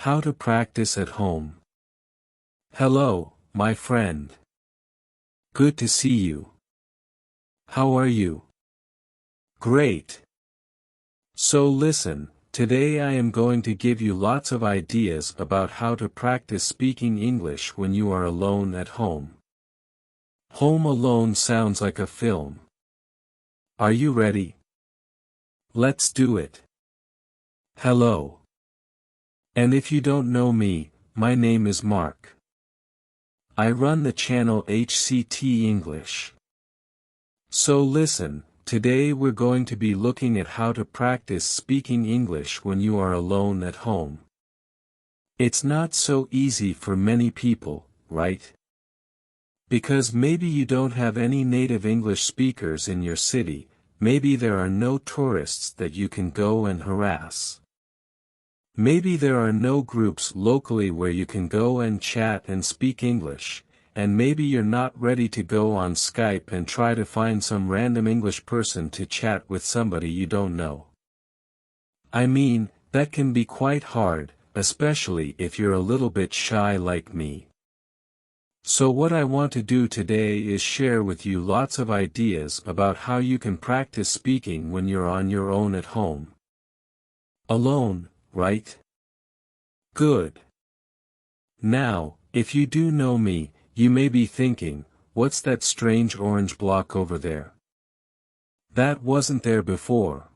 How to practice at home. Hello, my friend. Good to see you. How are you? Great. So listen, today I am going to give you lots of ideas about how to practice speaking English when you are alone at home. Home Alone sounds like a film. Are you ready? Let's do it. Hello. And if you don't know me, my name is Mark. I run the channel HCT English. So listen, today we're going to be looking at how to practice speaking English when you are alone at home. It's not so easy for many people, right? Because maybe you don't have any native English speakers in your city, maybe there are no tourists that you can go and harass. Maybe there are no groups locally where you can go and chat and speak English, and maybe you're not ready to go on Skype and try to find some random English person to chat with somebody you don't know. I mean, that can be quite hard, especially if you're a little bit shy like me. So what I want to do today is share with you lots of ideas about how you can practice speaking when you're on your own at home. Alone, right? Good. Now, if you do know me, you may be thinking, what's that strange orange block over there? That wasn't there before.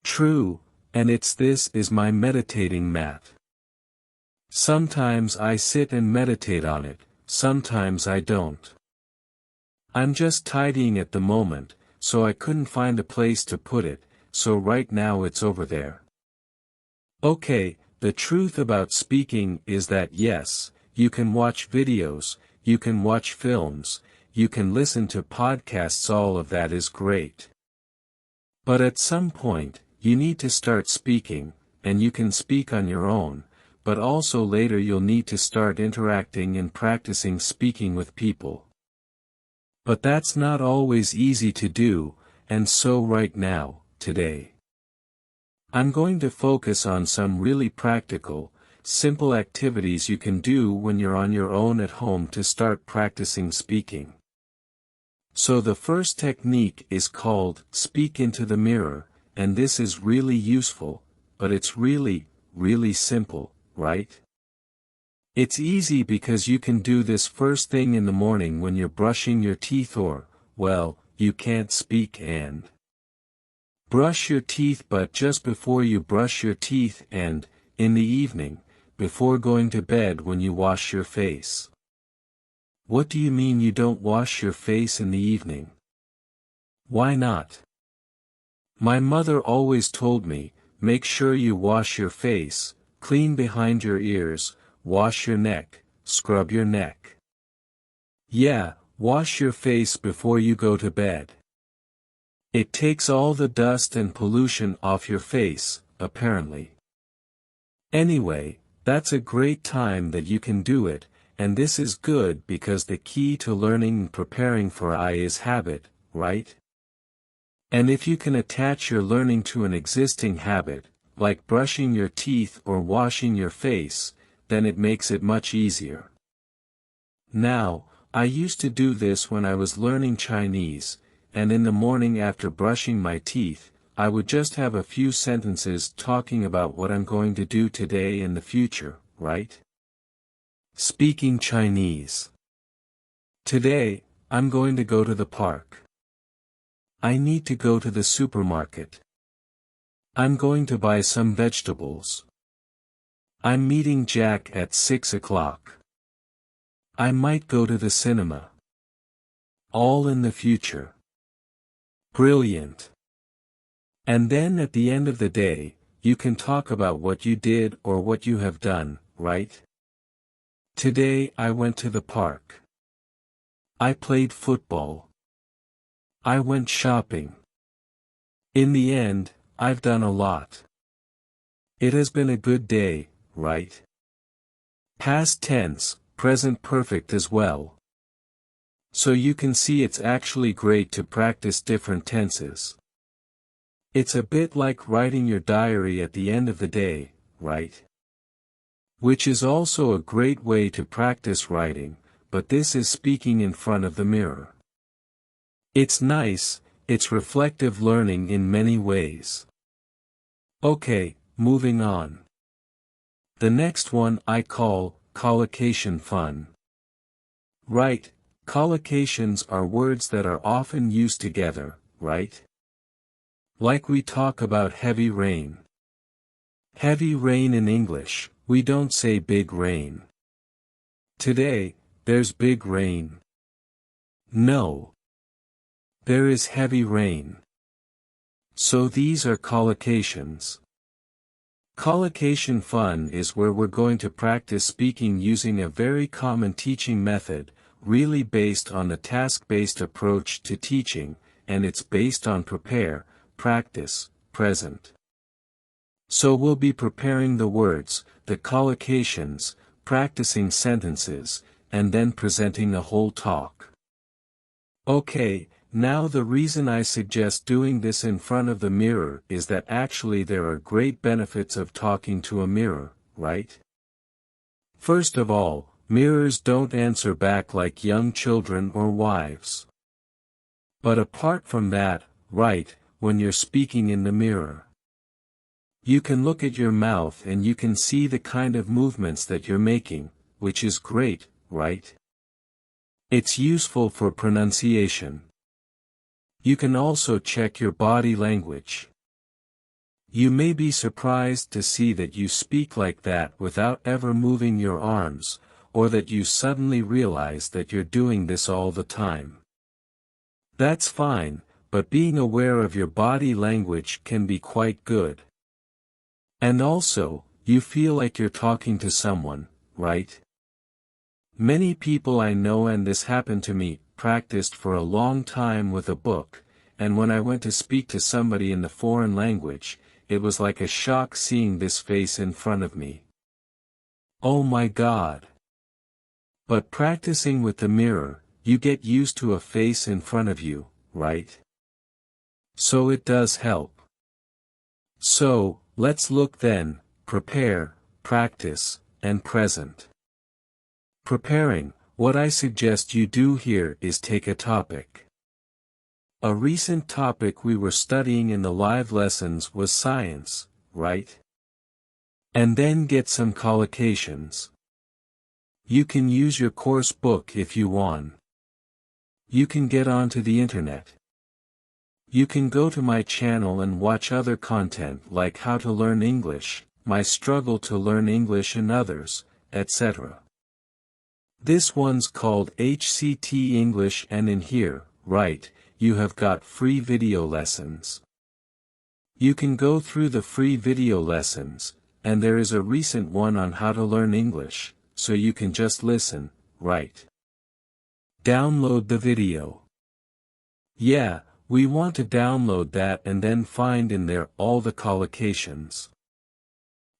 True, and this is my meditating mat. Sometimes I sit and meditate on it, sometimes I don't. I'm just tidying at the moment, so I couldn't find a place to put it, so right now it's over there. Okay, the truth about speaking is that yes, you can watch videos, you can watch films, you can listen to podcasts, all of that is great. But at some point, you need to start speaking, and you can speak on your own, but also later you'll need to start interacting and practicing speaking with people. But that's not always easy to do, and so right now, today, I'm going to focus on some really practical, simple activities you can do when you're on your own at home to start practicing speaking. So the first technique is called speak into the mirror, and this is really useful, but it's really simple, right? It's easy because you can do this first thing in the morning when you're brushing your teeth or, well, you can't speak and brush your teeth, but just before you brush your teeth and, in the evening, before going to bed when you wash your face. What do you mean you don't wash your face in the evening? Why not? My mother always told me, make sure you wash your face, clean behind your ears, wash your neck, scrub your neck. Yeah, wash your face before you go to bed. It takes all the dust and pollution off your face, apparently. Anyway, that's a great time that you can do it, and this is good because the key to learning and preparing for I is habit, right? And if you can attach your learning to an existing habit, like brushing your teeth or washing your face, then it makes it much easier. Now, I used to do this when I was learning Chinese, and in the morning after brushing my teeth, I would just have a few sentences talking about what I'm going to do today and the future, right? Speaking Chinese. Today, I'm going to go to the park. I need to go to the supermarket. I'm going to buy some vegetables. I'm meeting Jack at 6 o'clock. I might go to the cinema. All in the future. Brilliant. And then at the end of the day, you can talk about what you did or what you have done, right? Today I went to the park. I played football. I went shopping. In the end, I've done a lot. It has been a good day, right? Past tense, present perfect as well. So you can see it's actually great to practice different tenses. It's a bit like writing your diary at the end of the day, right? Which is also a great way to practice writing, but this is speaking in front of the mirror. It's nice, it's reflective learning in many ways. Okay, moving on. The next one I call collocation fun. Right, collocations are words that are often used together, right? Like we talk about heavy rain. Heavy rain in English, we don't say big rain. Today, there's big rain. No. There is heavy rain. So these are collocations. Collocation fun is where we're going to practice speaking using a very common teaching method, really based on the task-based approach to teaching, and it's based on prepare, practice, present. So we'll be preparing the words, the collocations, practicing sentences, and then presenting a whole talk. Okay, now the reason I suggest doing this in front of the mirror is that actually there are great benefits of talking to a mirror, right? First of all, mirrors don't answer back like young children or wives. But apart from that, right, when you're speaking in the mirror, you can look at your mouth and you can see the kind of movements that you're making, which is great, right? It's useful for pronunciation. You can also check your body language. You may be surprised to see that you speak like that without ever moving your arms, or that you suddenly realize that you're doing this all the time. That's fine, but being aware of your body language can be quite good. And also, you feel like you're talking to someone, right? Many people I know, and this happened to me, practiced for a long time with a book, and when I went to speak to somebody in the foreign language, it was like a shock seeing this face in front of me. Oh my God! But practicing with the mirror, you get used to a face in front of you, right? So it does help. So, let's look then, prepare, practice, and present. Preparing, what I suggest you do here is take a topic. A recent topic we were studying in the live lessons was science, right? And then get some collocations. You can use your course book if you want. You can get onto the internet. You can go to my channel and watch other content like how to learn English, my struggle to learn English and others, etc. This one's called HCT English, and in here, right, you have got free video lessons. You can go through the free video lessons, and there is a recent one on how to learn English, so you can just listen, right? Download the video. Yeah, we want to download that and then find in there all the collocations.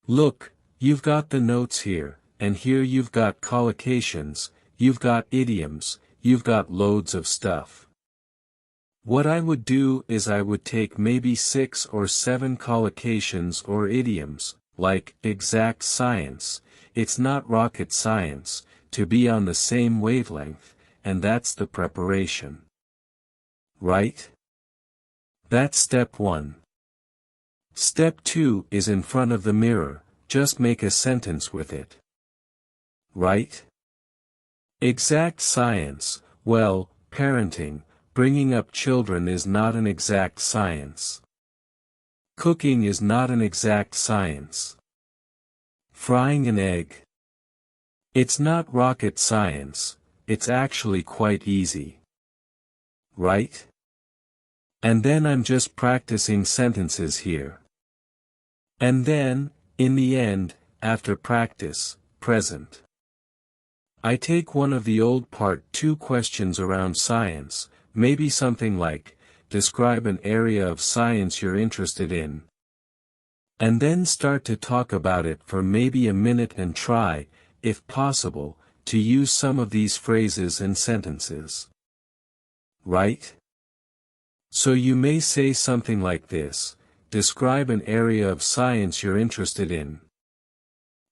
Look, you've got the notes here. And here you've got collocations, you've got idioms, you've got loads of stuff. What I would do is I would take maybe 6 or 7 collocations or idioms, like exact science, it's not rocket science, to be on the same wavelength, and that's the preparation. Right? That's step 1. Step 2 is in front of the mirror, just make a sentence with it. Right? Exact science, well, parenting, bringing up children is not an exact science. Cooking is not an exact science. Frying an egg. It's not rocket science, it's actually quite easy. Right? And then I'm just practicing sentences here. And then, in the end, after practice, present. I take one of the old part 2 questions around science, maybe something like, describe an area of science you're interested in. And then start to talk about it for maybe a minute and try, if possible, to use some of these phrases and sentences. Right? So you may say something like this, describe an area of science you're interested in.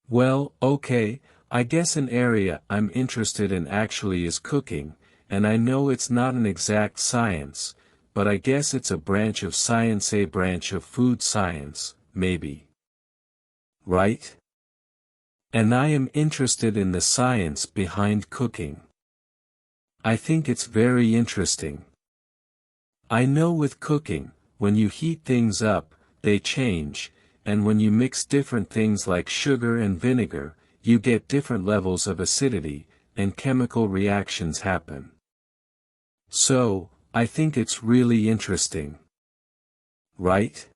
Well, okay, I guess an area I'm interested in actually is cooking, and I know it's not an exact science, but I guess it's a branch of science, a branch of food science, maybe. Right? And I am interested in the science behind cooking. I think it's very interesting. I know with cooking, when you heat things up, they change, and when you mix different things like sugar and vinegar, you get different levels of acidity, and chemical reactions happen. So, I think it's really interesting. Right?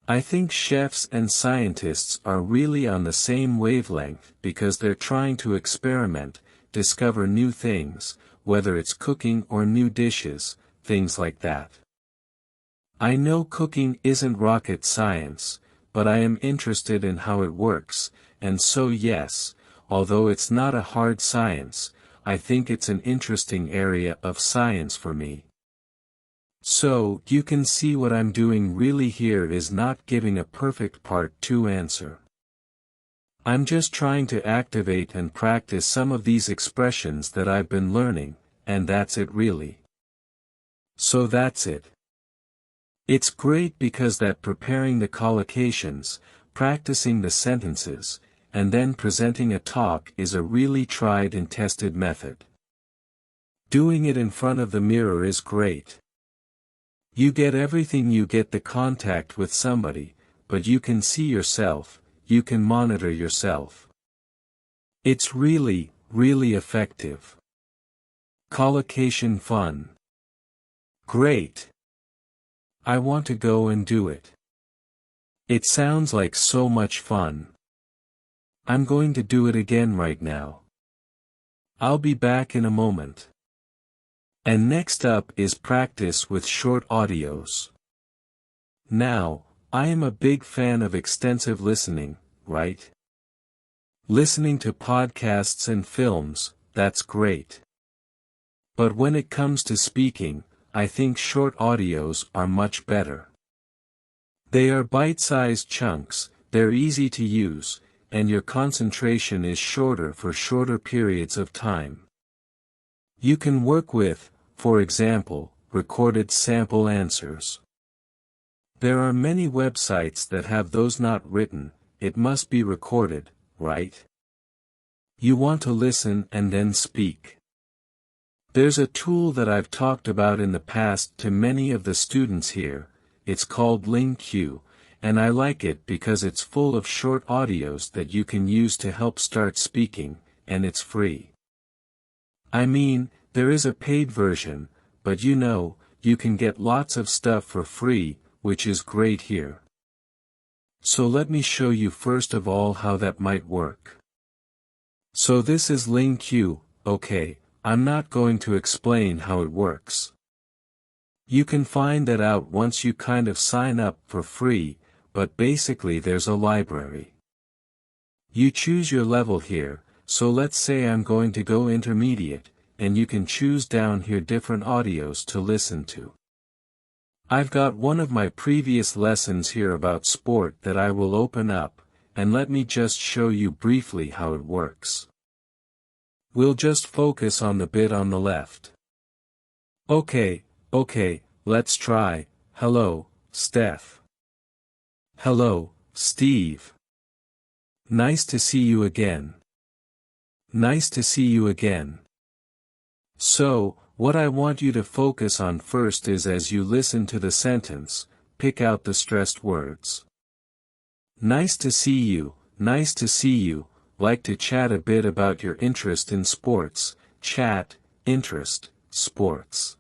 I think chefs and scientists are really on the same wavelength because they're trying to experiment, discover new things, whether it's cooking or new dishes, things like that. I know cooking isn't rocket science, but I am interested in how it works, and so yes, although it's not a hard science, I think it's an interesting area of science for me. So, you can see what I'm doing really here is not giving a perfect part 2 answer. I'm just trying to activate and practice some of these expressions that I've been learning, and that's it really. So that's it. It's great because that preparing the collocations, practicing the sentences, and then presenting a talk is a really tried and tested method. Doing it in front of the mirror is great. You get everything, you get the contact with somebody, but you can see yourself, you can monitor yourself. It's really, really effective. Collocation fun. Great. I want to go and do it. It sounds like so much fun. I'm going to do it again right now. I'll be back in a moment. And next up is practice with short audios. Now, I am a big fan of extensive listening, right? Listening to podcasts and films, that's great. But when it comes to speaking, I think short audios are much better. They are bite-sized chunks, they're easy to use, and your concentration is shorter for shorter periods of time. You can work with, for example, recorded sample answers. There are many websites that have those not written, it must be recorded, right? You want to listen and then speak. There's a tool that I've talked about in the past to many of the students here, it's called LingQ, and I like it because it's full of short audios that you can use to help start speaking, and it's free. I mean, there is a paid version, but you know, you can get lots of stuff for free, which is great here. So let me show you first of all how that might work. So this is LingQ, okay, I'm not going to explain how it works. You can find that out once you kind of sign up for free, but basically there's a library. You choose your level here, so let's say I'm going to go intermediate, and you can choose down here different audios to listen to. I've got one of my previous lessons here about sport that I will open up, and let me just show you briefly how it works. We'll just focus on the bit on the left. Okay, let's try. Hello, Steph. Hello, Steve. Nice to see you again. Nice to see you again. So, what I want you to focus on first is as you listen to the sentence, pick out the stressed words. Nice to see you, like to chat a bit about your interest in sports, chat, interest, sports.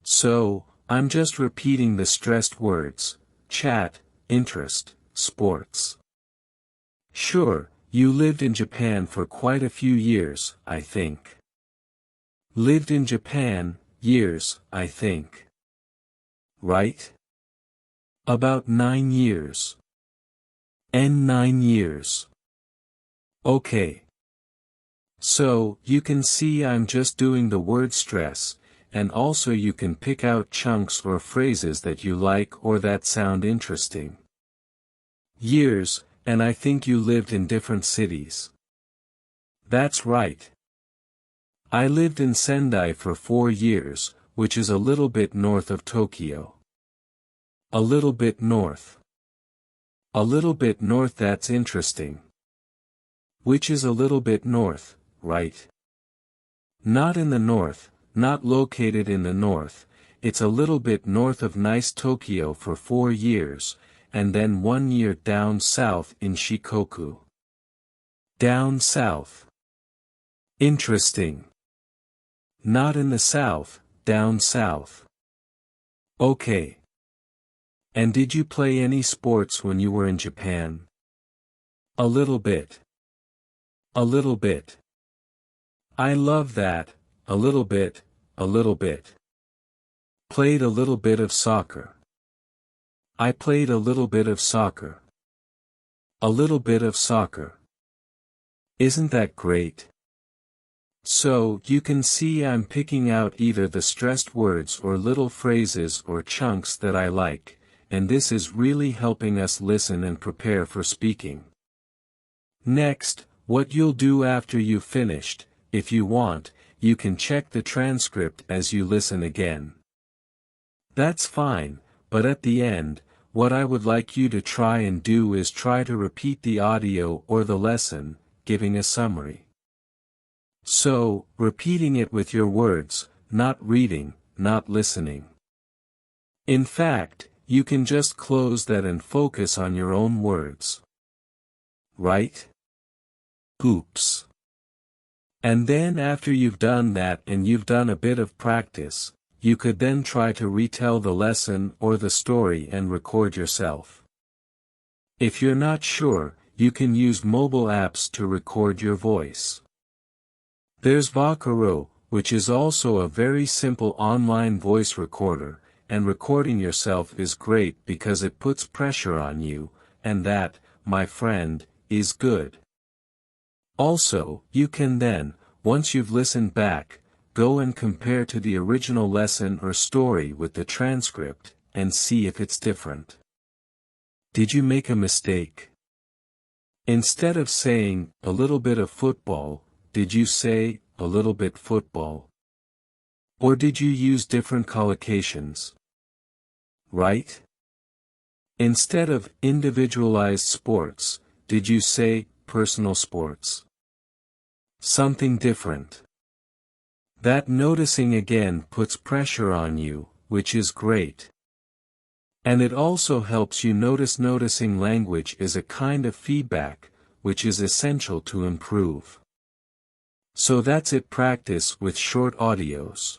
So, I'm just repeating the stressed words, chat, interest, sports. Sure, you lived in Japan for quite a few years, I think. Lived in Japan, years, I think. Right? About 9 years. And 9 years. Okay. So, you can see I'm just doing the word stress, and also you can pick out chunks or phrases that you like or that sound interesting. Years, And I think you lived in different cities. That's right. I lived in Sendai for 4 years, which is a little bit north of Tokyo. A little bit north. A little bit north, that's interesting. Which is a little bit north, right? Not in the north, not located in the north, it's a little bit north of nice Tokyo for 4 years, and then 1 year down south in Shikoku. Down south. Interesting. Not in the south, down south. Okay. And did you play any sports when you were in Japan? A little bit. A little bit. I love that, a little bit, a little bit. Played a little bit of soccer. I played a little bit of soccer. A little bit of soccer. Isn't that great? So, you can see I'm picking out either the stressed words or little phrases or chunks that I like, and this is really helping us listen and prepare for speaking. Next, what you'll do after you've finished, if you want, you can check the transcript as you listen again. That's fine, but at the end, what I would like you to try and do is try to repeat the audio or the lesson, giving a summary. So, repeating it with your words, not reading, not listening. In fact, you can just close that and focus on your own words. Right? Oops. And then after you've done that and you've done a bit of practice, you could then try to retell the lesson or the story and record yourself. If you're not sure, you can use mobile apps to record your voice. There's Vocaro, which is also a very simple online voice recorder, and recording yourself is great because it puts pressure on you, and that, my friend, is good. Also, you can then, once you've listened back, go and compare to the original lesson or story with the transcript, and see if it's different. Did you make a mistake? Instead of saying, a little bit of football, did you say, a little bit football? Or did you use different collocations? Right? Instead of individualized sports, did you say, personal sports? Something different. That noticing again puts pressure on you, which is great. And it also helps you notice. Noticing language is a kind of feedback, which is essential to improve. So that's it. Practice with short audios.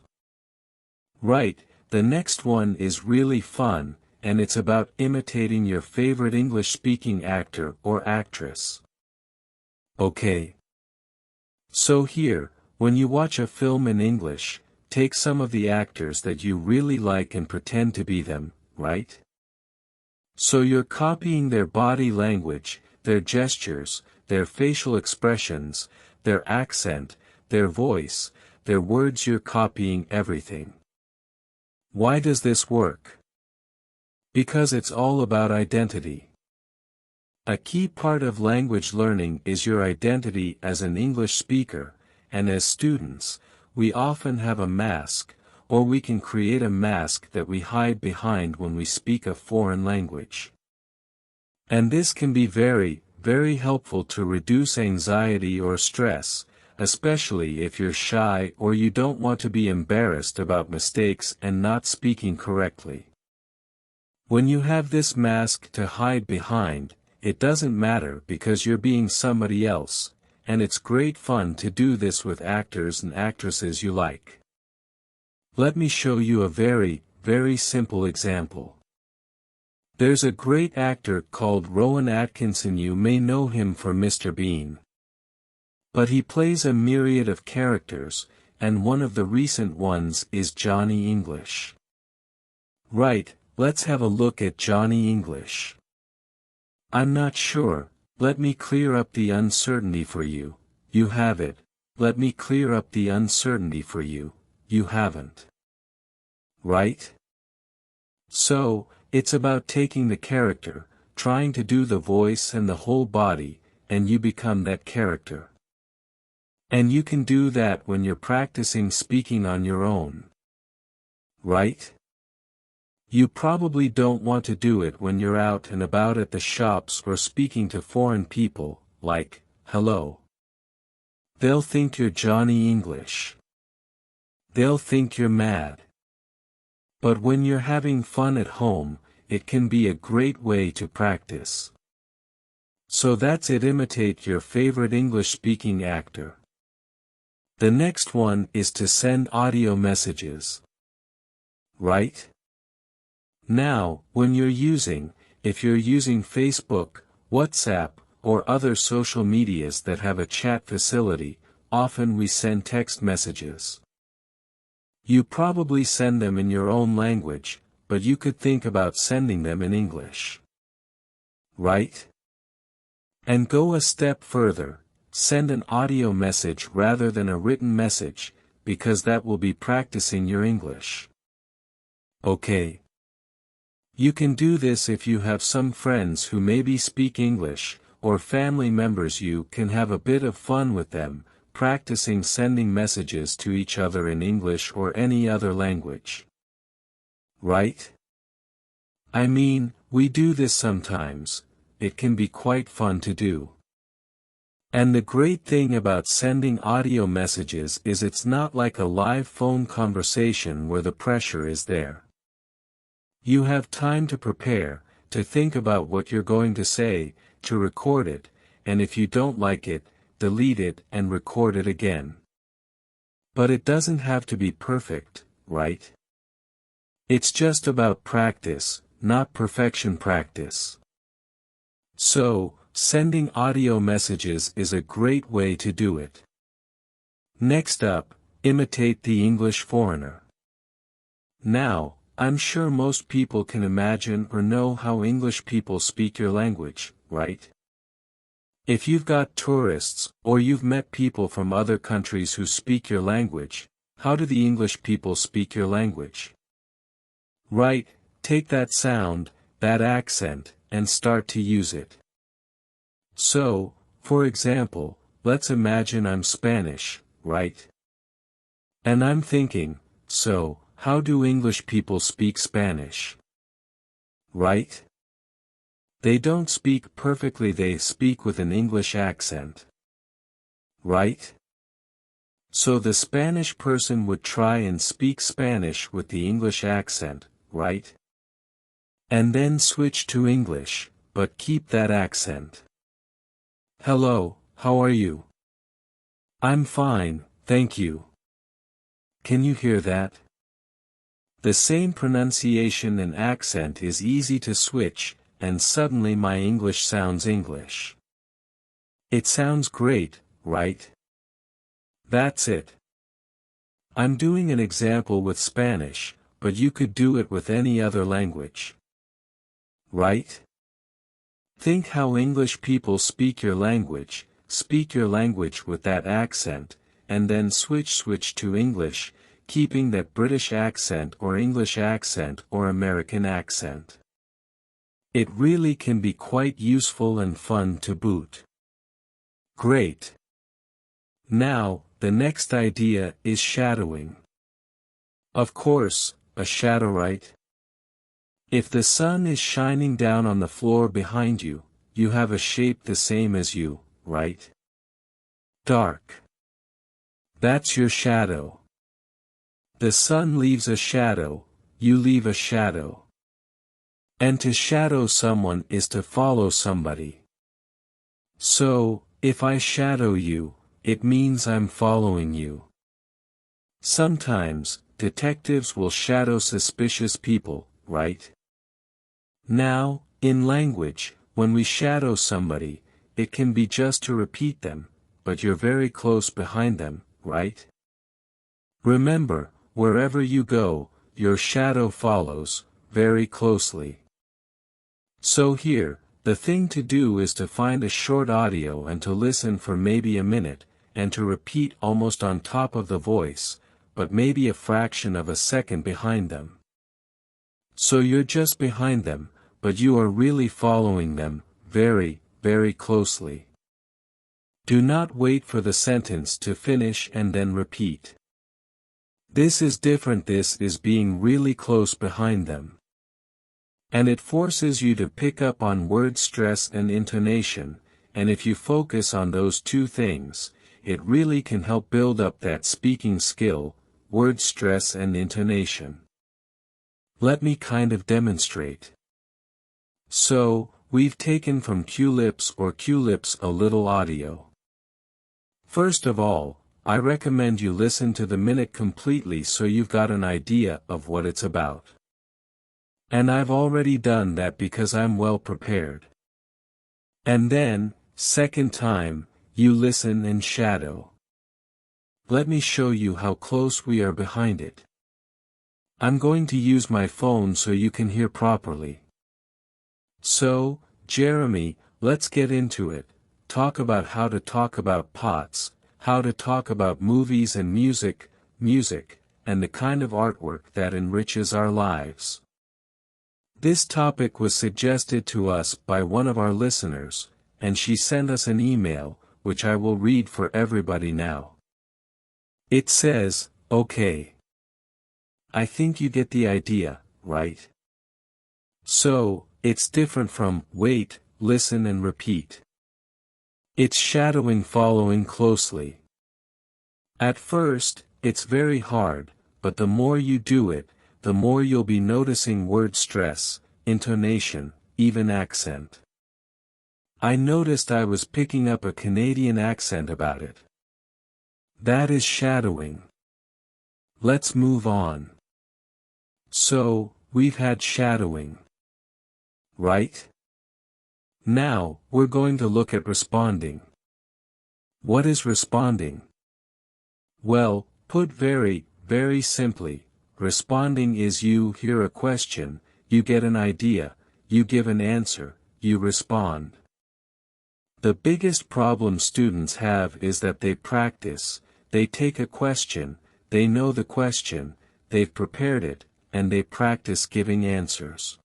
Right, the next one is really fun, and it's about imitating your favorite English-speaking actor or actress. Okay. So here, when you watch a film in English, take some of the actors that you really like and pretend to be them, right? So you're copying their body language, their gestures, their facial expressions, their accent, their voice, their words. You're copying everything. Why does this work? Because it's all about identity. A key part of language learning is your identity as an English speaker, and as students, we often have a mask, or we can create a mask that we hide behind when we speak a foreign language. And this can be very, very helpful to reduce anxiety or stress, especially if you're shy or you don't want to be embarrassed about mistakes and not speaking correctly. When you have this mask to hide behind, it doesn't matter because you're being somebody else, and it's great fun to do this with actors and actresses you like. Let me show you a very, very simple example. There's a great actor called Rowan Atkinson. You may know him for Mr. Bean. But he plays a myriad of characters, and one of the recent ones is Johnny English. Right, let's have a look at Johnny English. I'm not sure, let me clear up the uncertainty for you. You have it. Let me clear up the uncertainty for you. You haven't. Right? So, it's about taking the character, trying to do the voice and the whole body, and you become that character. And you can do that when you're practicing speaking on your own. Right? You probably don't want to do it when you're out and about at the shops or speaking to foreign people, like, hello. They'll think you're Johnny English. They'll think you're mad. But when you're having fun at home, it can be a great way to practice. So that's it. Imitate your favorite English-speaking actor. The next one is to send audio messages. Right? Now, when if you're using Facebook, WhatsApp, or other social medias that have a chat facility, often we send text messages. You probably send them in your own language, but you could think about sending them in English. Right? And go a step further, send an audio message rather than a written message, because that will be practicing your English. Okay. You can do this if you have some friends who maybe speak English, or family members. You can have a bit of fun with them, practicing sending messages to each other in English or any other language. Right? I mean, we do this sometimes. It can be quite fun to do. And the great thing about sending audio messages is it's not like a live phone conversation where the pressure is there. You have time to prepare, to think about what you're going to say, to record it, and if you don't like it, delete it and record it again. But it doesn't have to be perfect, right? It's just about practice, not perfection practice. So, sending audio messages is a great way to do it. Next up, imitate the English foreigner. Now, I'm sure most people can imagine or know how English people speak your language, right? If you've got tourists, or you've met people from other countries who speak your language, how do the English people speak your language? Right, take that sound, that accent, and start to use it. So, for example, let's imagine I'm Spanish, right? And I'm thinking, so, how do English people speak Spanish? Right? They don't speak perfectly, they speak with an English accent. Right? So the Spanish person would try and speak Spanish with the English accent, right? And then switch to English, but keep that accent. Hello, how are you? I'm fine, thank you. Can you hear that? The same pronunciation and accent is easy to switch, and suddenly my English sounds English. It sounds great, right? That's it. I'm doing an example with Spanish, but you could do it with any other language. Right? Think how English people speak your language with that accent, and then switch to English, keeping that British accent or English accent or American accent. It really can be quite useful and fun to boot. Great. Now, the next idea is shadowing. Of course, a shadow, right? If the sun is shining down on the floor behind you, you have a shape the same as you, right? Dark. That's your shadow. The sun leaves a shadow, you leave a shadow. And to shadow someone is to follow somebody. So, if I shadow you, it means I'm following you. Sometimes, detectives will shadow suspicious people, right? Now, in language, when we shadow somebody, it can be just to repeat them, but you're very close behind them, right? Remember, wherever you go, your shadow follows, very closely. So here, the thing to do is to find a short audio and to listen for maybe a minute, and to repeat almost on top of the voice, but maybe a fraction of a second behind them. So you're just behind them, but you are really following them, very, very closely. Do not wait for the sentence to finish and then repeat. This is different. This is being really close behind them. And it forces you to pick up on word stress and intonation, and if you focus on those two things, it really can help build up that speaking skill, word stress and intonation. Let me kind of demonstrate. So, we've taken from QLips or QLips a little audio. First of all, I recommend you listen to the minute completely so you've got an idea of what it's about. And I've already done that because I'm well prepared. And then, second time, you listen and shadow. Let me show you how close we are behind it. I'm going to use my phone so you can hear properly. So, Jeremy, let's get into it. Talk about how to talk about pots, how to talk about movies and music, and the kind of artwork that enriches our lives. This topic was suggested to us by one of our listeners, and she sent us an email, which I will read for everybody now. It says, okay. I think you get the idea, right? So, it's different from wait, listen and repeat. It's shadowing, following closely. At first, it's very hard, but the more you do it, the more you'll be noticing word stress, intonation, even accent. I noticed I was picking up a Canadian accent about it. That is shadowing. Let's move on. So, we've had shadowing. Right? Now, we're going to look at responding. What is responding? Well, put very, very simply, responding is you hear a question, you get an idea, you give an answer, you respond. The biggest problem students have is that they practice, they take a question, they know the question, they've prepared it, and they practice giving answers.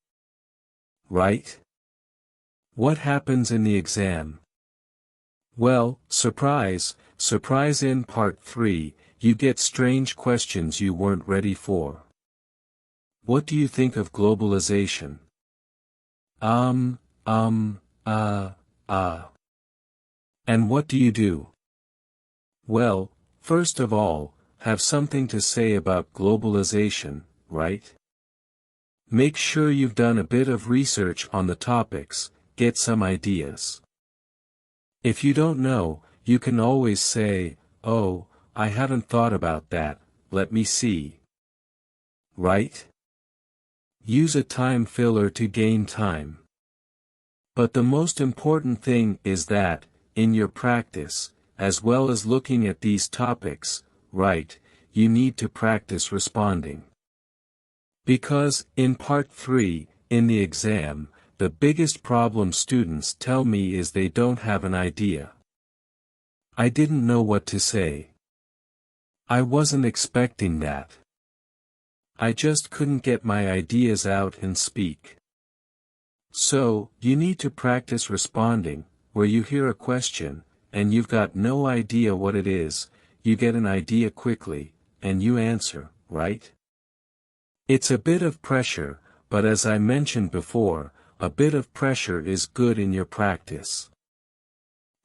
Right? What happens in the exam? Well, surprise, surprise, in part 3, you get strange questions you weren't ready for. What do you think of globalization? And what do you do? Well, first of all, have something to say about globalization, right? Make sure you've done a bit of research on the topics, get some ideas. If you don't know, you can always say, oh, I haven't thought about that, let me see. Right? Use a time filler to gain time. But the most important thing is that, in your practice, as well as looking at these topics, right, you need to practice responding. Because, in part 3, in the exam, the biggest problem students tell me is they don't have an idea. I didn't know what to say. I wasn't expecting that. I just couldn't get my ideas out and speak. So, you need to practice responding, where you hear a question, and you've got no idea what it is, you get an idea quickly, and you answer, right? It's a bit of pressure, but as I mentioned before, a bit of pressure is good in your practice.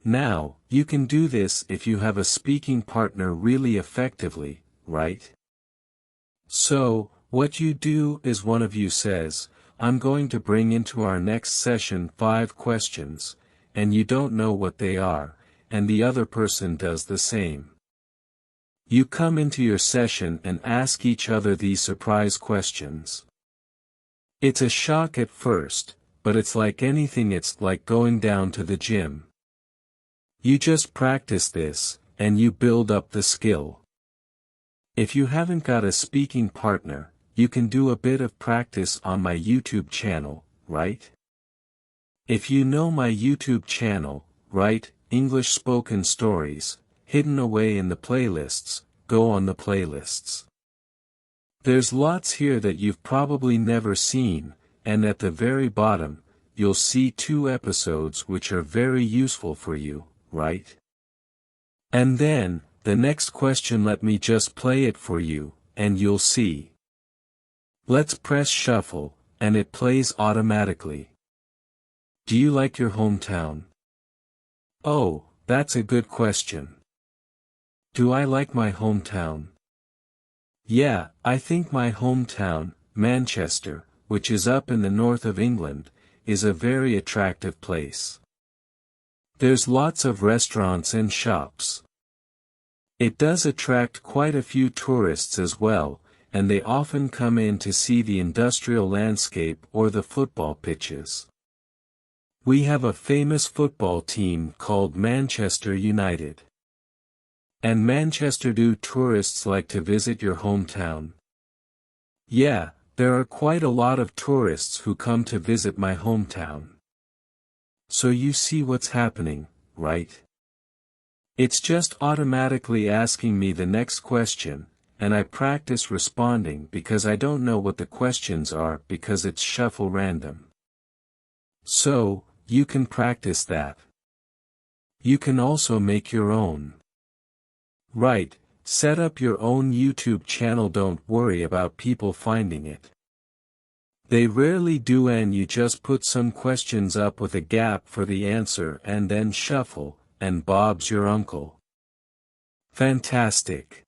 Now, you can do this if you have a speaking partner really effectively, right? So, what you do is one of you says, I'm going to bring into our next session 5 questions, and you don't know what they are, and the other person does the same. You come into your session and ask each other these surprise questions. It's a shock at first, but it's like anything, it's like going down to the gym. You just practice this, and you build up the skill. If you haven't got a speaking partner, you can do a bit of practice on my YouTube channel, right? If you know my YouTube channel, right, English Spoken Stories, hidden away in the playlists, go on the playlists. There's lots here that you've probably never seen, and at the very bottom, you'll see 2 episodes which are very useful for you, right? And then, the next question, let me just play it for you, and you'll see. Let's press shuffle, and it plays automatically. Do you like your hometown? Oh, that's a good question. Do I like my hometown? Yeah, I think my hometown, Manchester, which is up in the north of England, is a very attractive place. There's lots of restaurants and shops. It does attract quite a few tourists as well, and they often come in to see the industrial landscape or the football pitches. We have a famous football team called Manchester United. And Manchester, do tourists like to visit your hometown? Yeah, there are quite a lot of tourists who come to visit my hometown. So you see what's happening, right? It's just automatically asking me the next question, and I practice responding because I don't know what the questions are because it's shuffle random. So, you can practice that. You can also make your own. Right, set up your own YouTube channel, don't worry about people finding it. They rarely do, and you just put some questions up with a gap for the answer and then shuffle, and Bob's your uncle. Fantastic.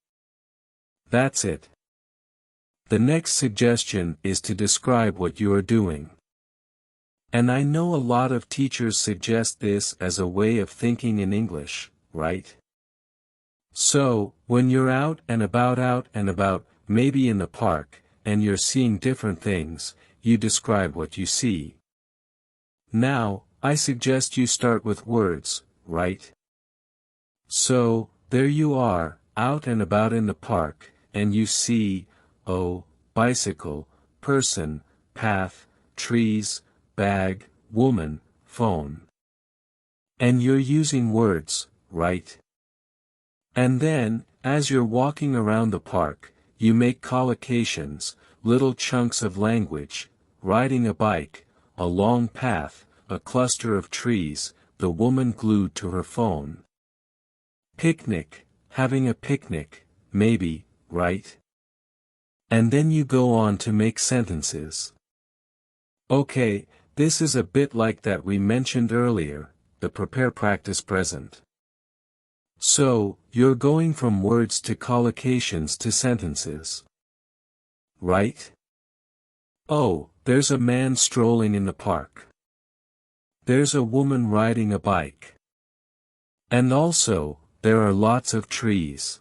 That's it. The next suggestion is to describe what you are doing. And I know a lot of teachers suggest this as a way of thinking in English, right? So, when you're out and about, maybe in the park, and you're seeing different things, you describe what you see. Now, I suggest you start with words, right? So, there you are, out and about in the park, and you see, bicycle, person, path, trees, bag, woman, phone. And you're using words, right? And then, as you're walking around the park, you make collocations, little chunks of language, riding a bike, a long path, a cluster of trees, the woman glued to her phone. Picnic, having a picnic, maybe, right? And then you go on to make sentences. Okay, this is a bit like that we mentioned earlier, the prepare practice present. So, you're going from words to collocations to sentences. Right? Oh, there's a man strolling in the park. There's a woman riding a bike. And also, there are lots of trees.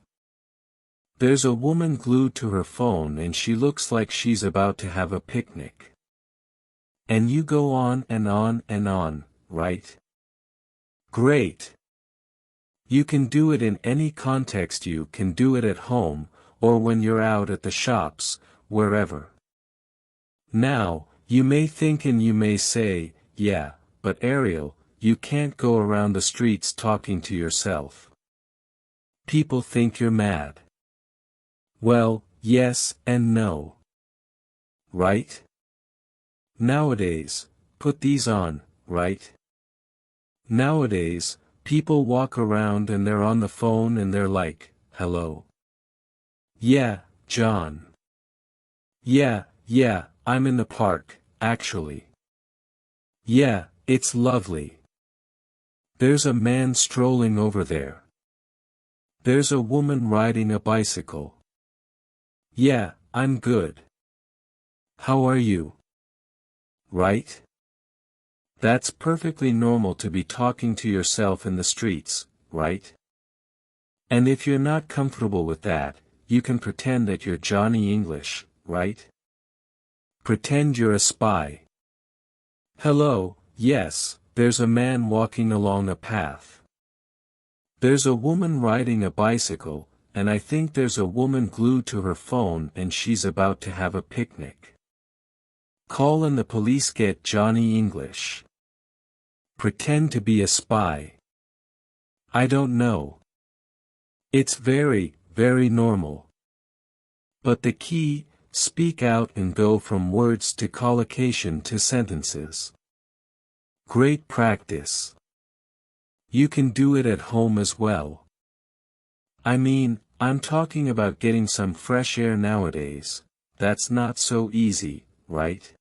There's a woman glued to her phone and she looks like she's about to have a picnic. And you go on and on and on, right? Great. You can do it in any context. You can do it at home, or when you're out at the shops, wherever. Now, you may think and you may say, yeah, but Ariel, you can't go around the streets talking to yourself. People think you're mad. Well, yes and no. Right? Nowadays, put these on, right? Nowadays, people walk around and they're on the phone and they're like, hello. Yeah, John. Yeah, I'm in the park, actually. Yeah, it's lovely. There's a man strolling over there. There's a woman riding a bicycle. Yeah, I'm good. How are you? Right? That's perfectly normal to be talking to yourself in the streets, right? And if you're not comfortable with that, you can pretend that you're Johnny English, right? Pretend you're a spy. Hello, yes, there's a man walking along a path. There's a woman riding a bicycle, and I think there's a woman glued to her phone and she's about to have a picnic. Call and the police, get Johnny English. Pretend to be a spy. I don't know. It's very, very normal. But the key, Speak out and go from words to collocation to sentences. Great practice. You can do it at home as well. I mean, I'm talking about getting some fresh air nowadays. That's not so easy, right?